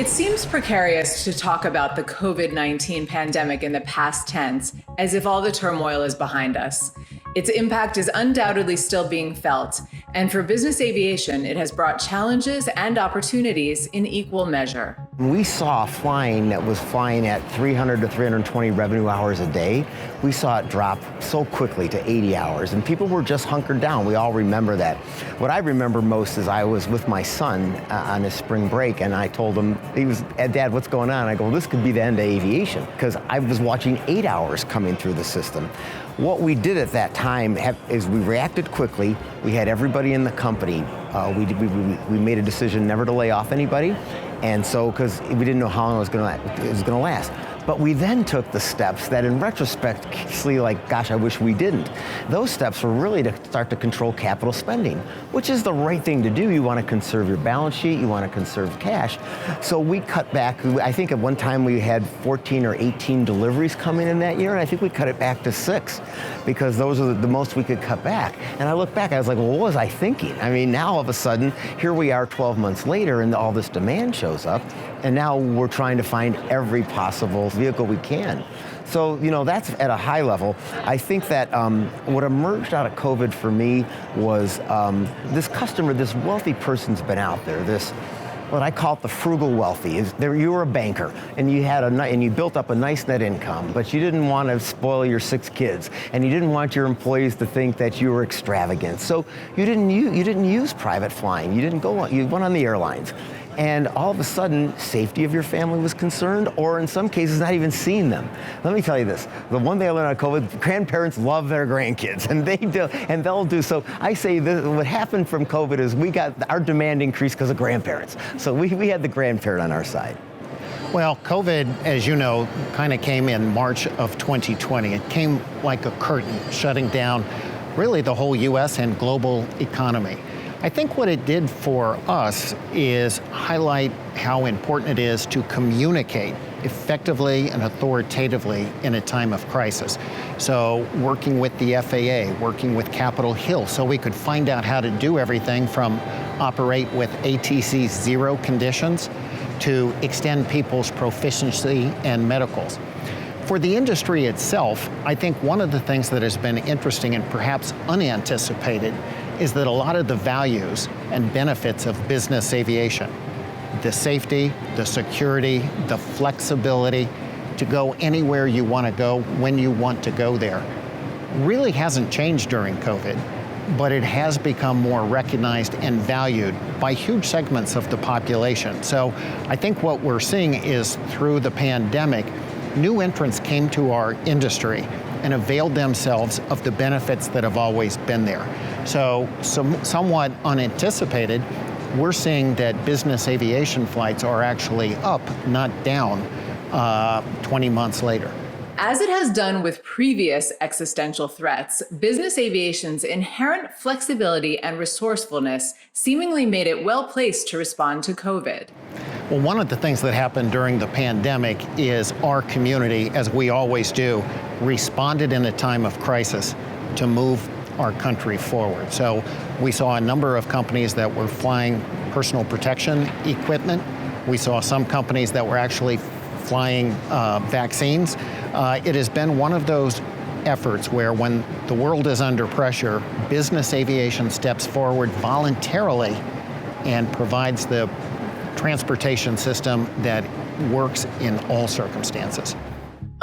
It seems precarious to talk about the COVID-19 pandemic in the past tense, as if all the turmoil is behind us. Its impact is undoubtedly still being felt, and for business aviation, it has brought challenges and opportunities in equal measure. We saw flying that was flying at 300 to 320 revenue hours a day. We saw it drop so quickly to 80 hours, and people were just hunkered down. We all remember that. What I remember most is I was with my son on his spring break, and I told him, Dad, what's going on? I go, this could be the end of aviation, because I was watching 8 hours coming through the system. What we did at that time is we reacted quickly. We had everybody in the company. We made a decision never to lay off anybody, and so because we didn't know how long it was going to last. But we then took the steps that in retrospect, like, gosh, I wish we didn't. Those steps were really to start to control capital spending, which is the right thing to do. You want to conserve your balance sheet, you want to conserve cash. So we cut back. I think at one time we had 14 or 18 deliveries coming in that year, and I think we cut it back to 6 because those are the most we could cut back. And I look back, I was like, well, what was I thinking? I mean, now all of a sudden, here we are 12 months later, and all this demand shows up, and now we're trying to find every possible vehicle we can. So, that's at a high level. I think that what emerged out of COVID for me was this customer, this wealthy person's been out there, what I call it the frugal wealthy. You were a banker, and you built up a nice net income, but you didn't want to spoil your 6 kids, and you didn't want your employees to think that you were extravagant. So you didn't use private flying. You went on the airlines. And all of a sudden, safety of your family was concerned, or in some cases, not even seeing them. Let me tell you this, the one thing I learned out of COVID, grandparents love their grandkids, and they'll do. So I say this, what happened from COVID is our demand increased because of grandparents. So we had the grandparent on our side. Well, COVID, as you know, kind of came in March of 2020. It came like a curtain, shutting down really the whole US and global economy. I think what it did for us is highlight how important it is to communicate effectively and authoritatively in a time of crisis. So working with the FAA, working with Capitol Hill, so we could find out how to do everything from operate with ATC 0 conditions to extend people's proficiency and medicals. For the industry itself, I think one of the things that has been interesting and perhaps unanticipated is that a lot of the values and benefits of business aviation, the safety, the security, the flexibility to go anywhere you want to go, when you want to go there, really hasn't changed during COVID, but it has become more recognized and valued by huge segments of the population. So I think what we're seeing is through the pandemic, new entrants came to our industry and availed themselves of the benefits that have always been there. So somewhat unanticipated, we're seeing that business aviation flights are actually up, not down, 20 months later. As it has done with previous existential threats, business aviation's inherent flexibility and resourcefulness seemingly made it well-placed to respond to COVID. Well, one of the things that happened during the pandemic is our community, as we always do, responded in a time of crisis to move our country forward. So we saw a number of companies that were flying personal protection equipment. We saw some companies that were actually flying vaccines. It has been one of those efforts where when the world is under pressure, business aviation steps forward voluntarily and provides the transportation system that works in all circumstances.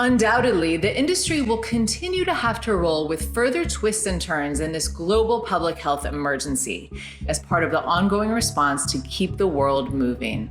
Undoubtedly, the industry will continue to have to roll with further twists and turns in this global public health emergency as part of the ongoing response to keep the world moving.